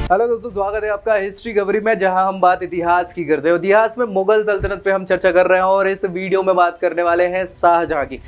Hello दोस्तों, स्वागत है आपका हिस्ट्री खबरी में, जहां हम बात इतिहास की करते हैं। इतिहास में मुगल सल्तनत पे हम चर्चा कर रहे हैं और इस वीडियो में बात करने वाले हैं शाहजहां की।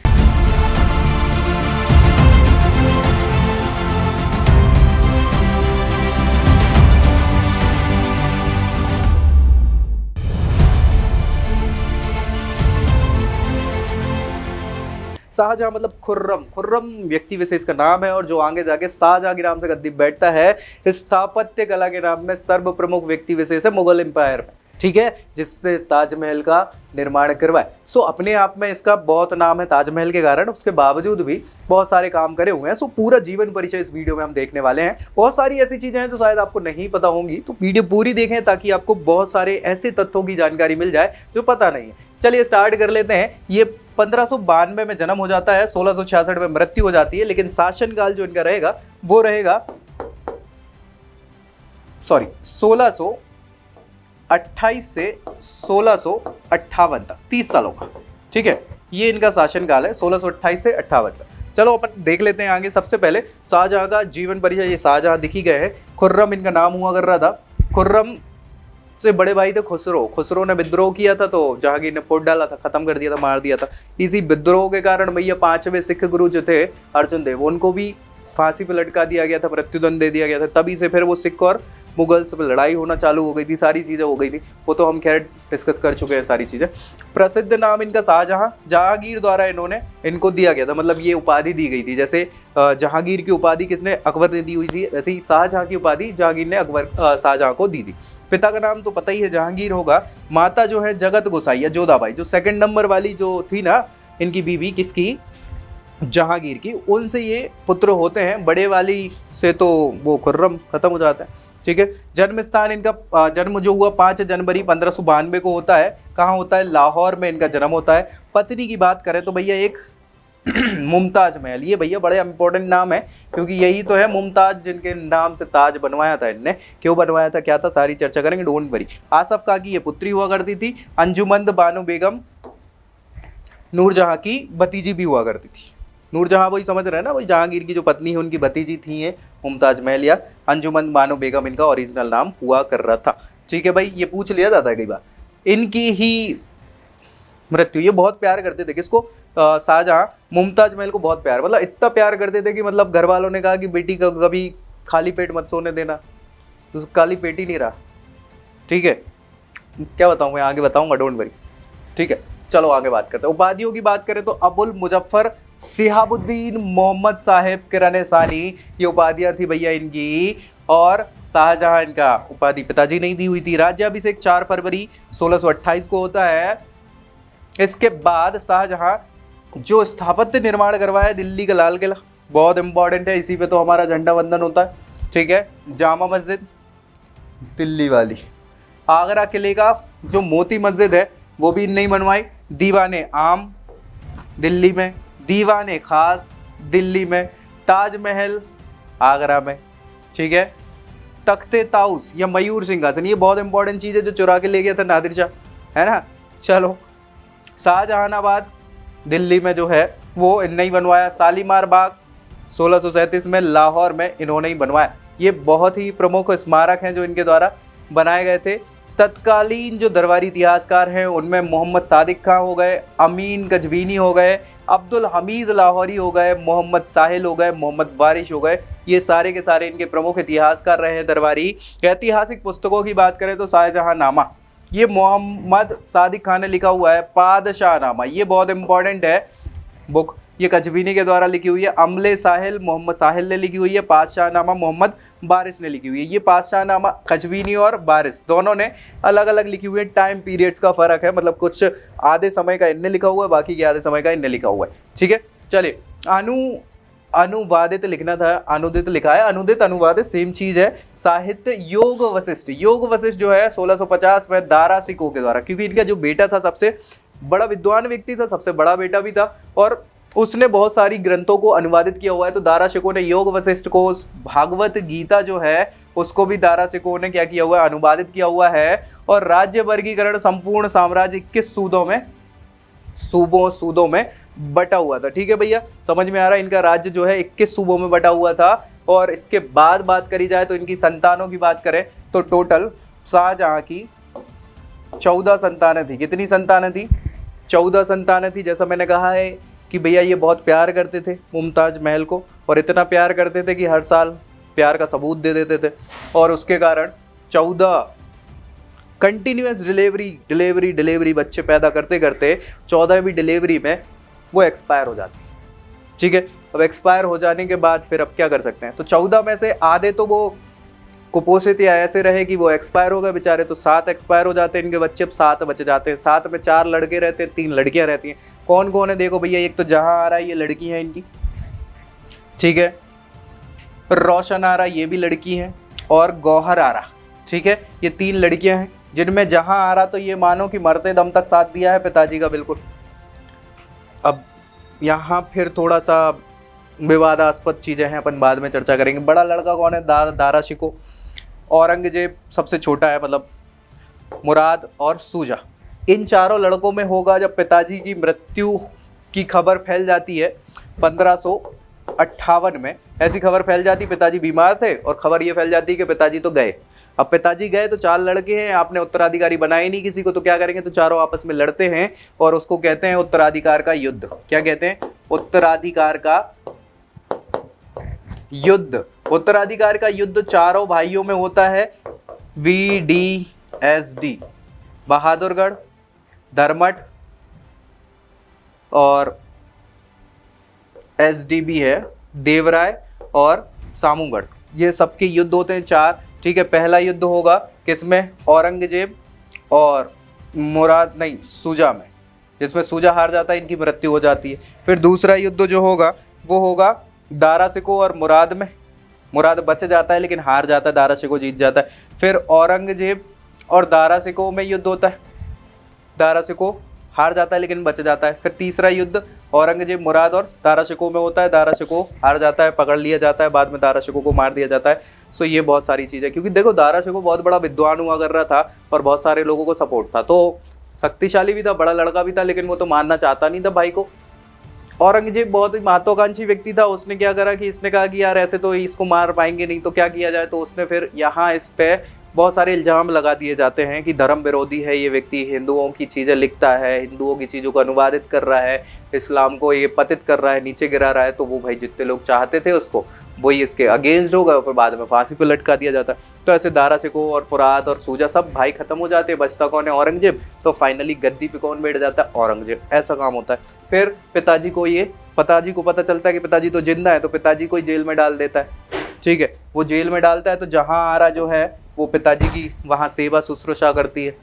शाहजहां मतलब खुर्रम। खुर्रम व्यक्ति विशेष का नाम है और जो आगे जाके शाहजहां के नाम से गद्दी बैठता है। स्थापत्य कला के नाम में सर्व प्रमुख व्यक्ति विशेष है मुगल एम्पायर में, ठीक है, जिससे ताजमहल का निर्माण करवाए। सो अपने आप में इसका बहुत नाम है ताजमहल के कारण, उसके बावजूद भी बहुत सारे काम करे हुए हैं। सो पूरा जीवन परिचय इस वीडियो में हम देखने वाले हैं। बहुत सारी ऐसी चीजें हैं जो शायद आपको नहीं पता होंगी, तो वीडियो पूरी देखें ताकि आपको बहुत सारे ऐसे तथ्यों की जानकारी मिल जाए जो पता नहीं है। चलिए स्टार्ट कर लेते हैं। ये 1592 में जन्म हो जाता है, 1666 में मृत्यु हो जाती है, लेकिन शासनकाल जो इनका रहेगा वो रहेगा 1628 से 1658 तक, 30 सालों का, ठीक है। ये इनका शासनकाल है 1628 से 58 तक। चलो अपन देख लेते हैं आगे। सबसे पहले शाहजहां का जीवन परिचय। ये शाहजहां दिख ही गए हैं। खुर्रम इनका नाम हुआ कर रहा था। खुर्रम से बड़े भाई थे खुसरो। खुसरो ने विद्रोह किया था तो जहांगीर ने फोड़ डाला था, खत्म कर दिया था, मार दिया था। इसी विद्रोह के कारण भैया 5वें सिख गुरु जो थे अर्जुन देव, उनको भी फांसी पर लटका दिया गया था, मृत्युदंड दे दिया गया था। तभी से फिर वो सिख और मुगल्स पर लड़ाई होना चालू हो गई थी, सारी चीजें हो गई थी। वो तो हम खैर डिस्कस कर चुके हैं सारी चीजें। प्रसिद्ध नाम इनका शाहजहां, जहांगीर द्वारा इनको दिया गया था, मतलब ये उपाधि दी गई थी। जैसे जहांगीर की उपाधि किसने, अकबर ने दी हुई थी, वैसे ही शाहजहां की उपाधि जहांगीर ने शाहजहां को दी थी। पिता का नाम तो पता ही है, जहांगीर होगा। माता जो है जगत गोसाई या जोधाबाई, जो सेकंड नंबर वाली जो थी ना इनकी बीवी, किसकी, जहांगीर की, उनसे ये पुत्र होते हैं। बड़े वाली से तो वो खुर्रम खत्म हो जाता है, ठीक है। जन्म स्थान इनका, जन्म जो हुआ 5 जनवरी 1592 को होता है। कहाँ होता है? लाहौर में इनका जन्म होता है। पत्नी की बात करें तो भैया एक मुमताज महल। ये भैया बड़े इंपॉर्टेंट नाम है, क्योंकि यही तो है मुमताज जिनके नाम से ताज बनवाया था इनने। क्यों बनवाया था, क्या था, सारी चर्चा करेंगे, डोंट वरी। आसफ खां की ये पुत्री हुआ करती थी। अंजुमंद बानो बेगम नूरजहां की भतीजी भी हुआ करती थी। नूरजहां वही समझ रहे हैं ना, वही जहांगीर की जो पत्नी है उनकी भतीजी थी ये मुमताज महल, या अंजुमंद बानो बेगम इनका ओरिजिनल नाम हुआ कर रहा था, ठीक है भाई। ये पूछ लिया जाता है कई बार। इनकी ही मृत्यु, ये बहुत प्यार करते थे किसको, शाहजहां मुमताज महल को बहुत प्यार, मतलब इतना प्यार करते थे कि मतलब घर वालों ने कहा कि बेटी का कभी खाली पेट मत सोने देना, तो खाली पेट ही नहीं रहा, ठीक है। क्या बताऊं मैं, आगे बताऊंगा, डोंट वरी, ठीक है। चलो आगे बात करते हैं। उपाधियों की बात करें तो अबुल मुजफ्फर सिहाबुद्दीन मोहम्मद साहेब किराने सानी, ये उपाधियां थी भैया इनकी। और शाहजहां इनका उपाधि पिताजी नहीं दी हुई थी। राज्याभिषेक 4 फरवरी 1628 को होता है। इसके बाद शाहजहां जो स्थापत्य निर्माण करवाया दिल्ली का लाल किला, बहुत इंपॉर्टेंट है, इसी पे तो हमारा झंडा वंदन होता है, ठीक है। जामा मस्जिद दिल्ली वाली, आगरा किले का जो मोती मस्जिद है वो भी नहीं बनवाई। दीवाने आम दिल्ली में, दीवाने खास दिल्ली में, ताजमहल आगरा में, ठीक है। तख्ते ताउस या मयूर सिंहासन, ये बहुत इंपॉर्टेंट चीज़ है जो चुरा के ले गया था नादिर शाह, है ना। चलो, शाहजहानाबाद दिल्ली में जो है वो इन्होंने ही बनवाया। शालीमार बाग 1637 में लाहौर में इन्होंने ही बनवाया। ये बहुत ही प्रमुख स्मारक हैं जो इनके द्वारा बनाए गए थे। तत्कालीन जो दरबारी इतिहासकार हैं उनमें मोहम्मद सादिक खां हो गए, अमीन गजबीनी हो गए, अब्दुल हमीद लाहौरी हो गए, मोहम्मद साहिल हो गए, मोहम्मद वारिश हो गए। ये सारे के सारे इनके प्रमुख इतिहासकार रहे हैं दरबारी। ऐतिहासिक पुस्तकों की बात करें तो शाहजहांनामा, ये मोहम्मद सादिक खान ने लिखा हुआ है। पादशाहनामा, ये बहुत इंपॉर्टेंट है बुक, ये कजबीनी के द्वारा लिखी हुई है। अमले साहिल मोहम्मद साहिल ने लिखी हुई है। पादशाहनामा मोहम्मद बारिश ने लिखी हुई है। ये पादशाहनामा कजबीनी और बारिश दोनों ने अलग अलग लिखी हुई है। टाइम पीरियड्स का फर्क है, मतलब कुछ आधे समय का इनने लिखा हुआ है, बाकी के आधे समय का इनने लिखा हुआ है, ठीक है। चलिए, अनुवादित लिखना था, अनुदित लिखा है, अनुदित अनुवादित सेम चीज है। साहित्य योग वशिष्ठ, योग वशिष्ठ जो है 1650 में दारा सिकोह के द्वारा, क्योंकि इनका जो बेटा था सबसे बड़ा विद्वान व्यक्ति था, सबसे बड़ा बेटा भी था, और उसने बहुत सारी ग्रंथों को अनुवादित किया हुआ है। तो दारा सिकोह ने योग वशिष्ठ को, भागवत गीता जो है उसको भी दारा सिकोह ने क्या किया हुआ है, अनुवादित किया हुआ है। और राज्य वर्गीकरण संपूर्ण साम्राज्य 21 सूबों में बटा हुआ था, ठीक है भैया, समझ में आ रहा है। इनका राज्य जो है 21 सूबों में बटा हुआ था। और इसके बाद बात करी जाए तो इनकी संतानों की बात करें तो टोटल शाहजहां की 14 संतानें थी। कितनी संतानें थी? 14 संतानें थी। जैसा मैंने कहा है कि भैया ये बहुत प्यार करते थे मुमताज महल को, और इतना प्यार करते थे कि हर साल प्यार का सबूत दे देते थे, और उसके कारण 14 कंटिन्यूस डिलीवरी बच्चे पैदा करते करते 14वीं डिलीवरी में वो एक्सपायर हो जाती है। ठीक है, अब एक्सपायर हो जाने के बाद फिर अब क्या कर सकते हैं? तो 14 में से आधे तो वो कुपोषित या ऐसे रहे कि वो एक्सपायर हो गए बेचारे, तो 7 एक्सपायर हो जाते हैं इनके बच्चे, अब 7 बच जाते हैं। 7 में 4 लड़के रहते हैं, 3 लड़कियां रहती हैं। कौन कौन है देखो भैया, एक तो जहां आ रहा है, ये लड़की है इनकी, ठीक है। रोशन आ रहा, ये भी लड़की है, और गौहर आ रहा, ठीक है। ये 3 लड़कियां हैं, जिनमें जहां आ रहा तो ये मानो कि मरते दम तक साथ दिया है पिताजी का, बिल्कुल। अब यहाँ फिर थोड़ा सा विवादास्पद चीज़ें हैं, अपन बाद में चर्चा करेंगे। बड़ा लड़का कौन है? दारा शिको। औरंगजेब सबसे छोटा है, मतलब मुराद और सूजा। इन चारों लड़कों में होगा जब पिताजी की मृत्यु की खबर फैल जाती है 1558 में। ऐसी खबर फैल जाती, पिताजी बीमार थे और खबर ये फैल जाती कि पिताजी तो गए। अब पिताजी गए तो 4 लड़के हैं, आपने उत्तराधिकारी बनाया ही नहीं किसी को, तो क्या करेंगे? तो चारों आपस में लड़ते हैं, और उसको कहते हैं उत्तराधिकार का युद्ध। क्या कहते हैं? उत्तराधिकार का युद्ध। उत्तराधिकार का युद्ध चारों भाइयों में होता है। VDSD, बहादुरगढ़, धर्मठ और SDB है देवराय और सामूगढ़। ये सबके युद्ध होते हैं 4, ठीक है। पहला युद्ध होगा किसमें? औरंगजेब और सूजा में, जिसमें सूजा हार जाता है, इनकी मृत्यु हो जाती है। फिर दूसरा युद्ध जो होगा वो होगा दारा शिकोह और मुराद में। मुराद बच जाता है लेकिन हार जाता है, दारा शिकोह जीत जाता है। फिर औरंगजेब और दारा शिकोह में युद्ध होता है, दारा शिकोह हार जाता है लेकिन बच जाता है। फिर तीसरा युद्ध औरंगजेब, मुराद और दारा शिकोह में होता है, दारा शिकोह हार जाता है, पकड़ लिया जाता है, बाद में दारा शिकोह को मार दिया जाता है। सो ये बहुत सारी चीज़ें, क्योंकि देखो दारा शिकोह बहुत बड़ा विद्वान हुआ कर रहा था और बहुत सारे लोगों को सपोर्ट था, तो शक्तिशाली भी था, बड़ा लड़का भी था, लेकिन वो तो मानना चाहता नहीं था भाई को। औरंगजेब बहुत ही महत्वाकांक्षी व्यक्ति था। उसने क्या करा कि इसने कहा कि यार ऐसे तो इसको मार पाएंगे नहीं, तो क्या किया जाए? तो उसने फिर यहाँ इस पे बहुत सारे इल्ज़ाम लगा दिए जाते हैं कि धर्म विरोधी है ये व्यक्ति, हिंदुओं की चीज़ें लिखता है, हिंदुओं की चीज़ों को अनुवादित कर रहा है, इस्लाम को ये पतित कर रहा है, नीचे गिरा रहा है। तो वो भाई जितने लोग चाहते थे उसको, वही इसके अगेंस्ट हो गए, फिर बाद में फांसी पर लटका दिया जाता है। तो ऐसे दारा शिकोह और फुरात और सूजा सब भाई खत्म हो जाते हैं, बचता कौन है? औरंगजेब। तो फाइनली गद्दी पे कौन बैठ जाता है? औरंगजेब। ऐसा काम होता है। फिर पिताजी को पता चलता है कि पिताजी तो जिंदा है, तो पिताजी को जेल में डाल देता है, ठीक है। वो जेल में डालता है, तो जहाँ आ रहा जो है वो पिताजी की वहाँ सेवा शुश्रूषा करती है,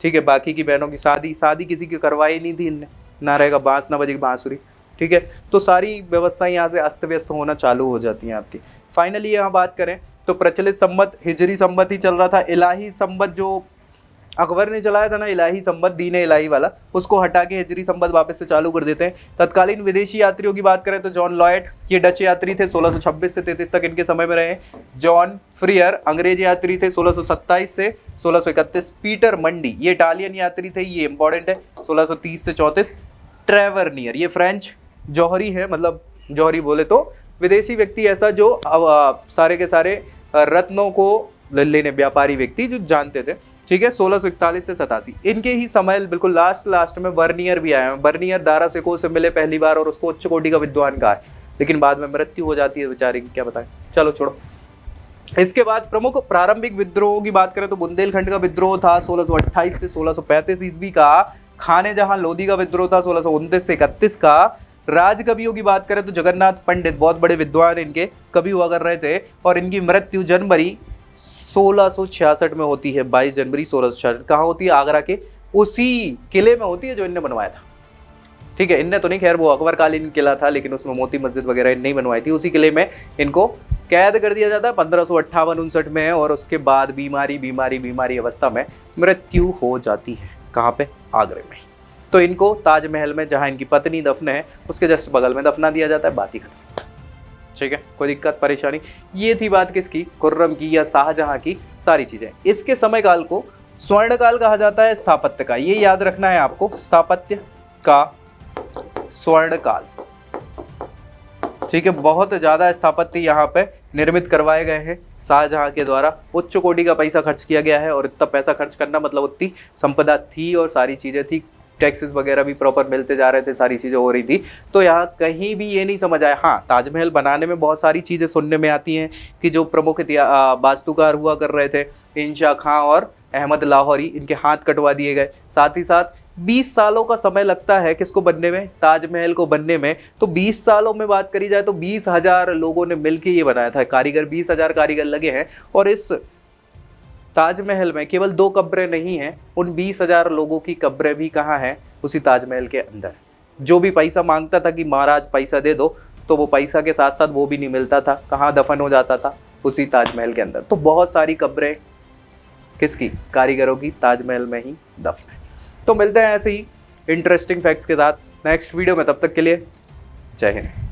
ठीक है। बाकी की बहनों की शादी किसी की करवाई नहीं थी इनने, ना रहेगा बांस ना बजेगी बांसुरी, ठीक है। तो सारी व्यवस्थाएं यहाँ से अस्त व्यस्त होना चालू हो जाती हैं आपकी। फाइनली यहाँ बात करें तो प्रचलित संवत हिजरी संवत ही चल रहा था। इलाही संवत जो अकबर ने चलाया था ना, इलाही संवत, दीन इलाही वाला, उसको हटा के हिजरी संवत वापस से चालू कर देते हैं। तत्कालीन विदेशी यात्रियों की बात करें तो जॉन लॉयड, ये डच यात्री थे, 1626 से 33 तक इनके समय में रहे। जॉन फ्रियर अंग्रेज यात्री थे, 1627 से 1631। पीटर मंडी ये इटालियन यात्री थे, ये इंपॉर्टेंट है, 1630 से 34। ट्रेवर नियर ये फ्रेंच जौहरी है, मतलब जौहरी बोले तो विदेशी व्यक्ति ऐसा जो सारे के सारे रत्नों को लेने, व्यापारी व्यक्ति जो जानते थे, ठीक है। 1641 से 87 इनके ही समय बिल्कुल लास्ट में बर्नियर भी आया है। बर्नियर दारा शिकोह से मिले पहली बार और उसको उच्च कोटि का विद्वान कहा है, लेकिन बाद में मृत्यु हो जाती है बेचारे की, क्या बताएं। चलो छोड़ो। इसके बाद प्रमुख प्रारंभिक विद्रोहों की बात करें तो बुंदेलखंड का विद्रोह था 1628 से 1635 ईस्वी का। खाने जहां लोधी का विद्रोह था 1629 से 31 का। राजकवियों की बात करें तो जगन्नाथ पंडित बहुत बड़े विद्वान इनके कवि हुआ कर रहे थे, और इनकी मृत्यु जनवरी 1666 में होती है। 22 जनवरी 1666 कहाँ होती है? आगरा के उसी किले में होती है जो इनने बनवाया था, ठीक है। इनने तो नहीं, खैर वो अकबरकालीन किला था, लेकिन उसमें मोती मस्जिद वगैरह नहीं बनवाई थी। उसी किले में इनको कैद कर दिया जाता है 1558-59 में, और उसके बाद बीमारी अवस्था में मृत्यु हो जाती है। कहाँ पे? आगरे में। तो इनको ताजमहल में, जहाँ इनकी पत्नी दफन है, उसके जस्ट बगल में दफना दिया जाता है, बात ही खत्म, ठीक है। कोई दिक्कत परेशानी? ये थी बात किसकी? खुर्रम की या शाहजहां की सारी चीजें। इसके समय काल को स्वर्ण काल कहा जाता है स्थापत्य का, ये याद रखना है आपको, स्थापत्य का स्वर्ण काल। ठीक है, बहुत ज़्यादा स्थापत्य यहाँ पे निर्मित करवाए गए हैं शाहजहां के द्वारा। उच्च कोटि का पैसा खर्च किया गया है, और इतना पैसा खर्च करना मतलब उतनी संपदा थी और सारी चीज़ें थी, टैक्सेस वगैरह भी प्रॉपर मिलते जा रहे थे, सारी चीज़ें हो रही थी। तो यहाँ कहीं भी ये नहीं समझ आया। हाँ, ताजमहल बनाने में बहुत सारी चीज़ें सुनने में आती हैं कि जो प्रमुख वास्तुकार हुआ कर रहे थे इंशा खां और अहमद लाहौरी, इनके हाथ कटवा दिए गए। साथ ही साथ 20 सालों का समय लगता है किसको बनने में, ताजमहल को बनने में। तो 20 सालों में बात करी जाए तो 20,000 लोगों ने मिलकर ये बनाया था, कारीगर 20,000 कारीगर लगे हैं। और इस ताजमहल में केवल 2 कब्रें नहीं हैं, उन 20,000 लोगों की कब्रें भी कहाँ हैं, उसी ताजमहल के अंदर। जो भी पैसा मांगता था कि महाराज पैसा दे दो, तो वो पैसा के साथ साथ वो भी नहीं मिलता था, कहाँ दफन हो जाता था, उसी ताजमहल के अंदर। तो बहुत सारी कब्रें किसकी, कारीगरों की, ताजमहल में ही दफन है। तो मिलते हैं ऐसे ही इंटरेस्टिंग फैक्ट्स के साथ नेक्स्ट वीडियो में, तब तक के लिए जय हिंद।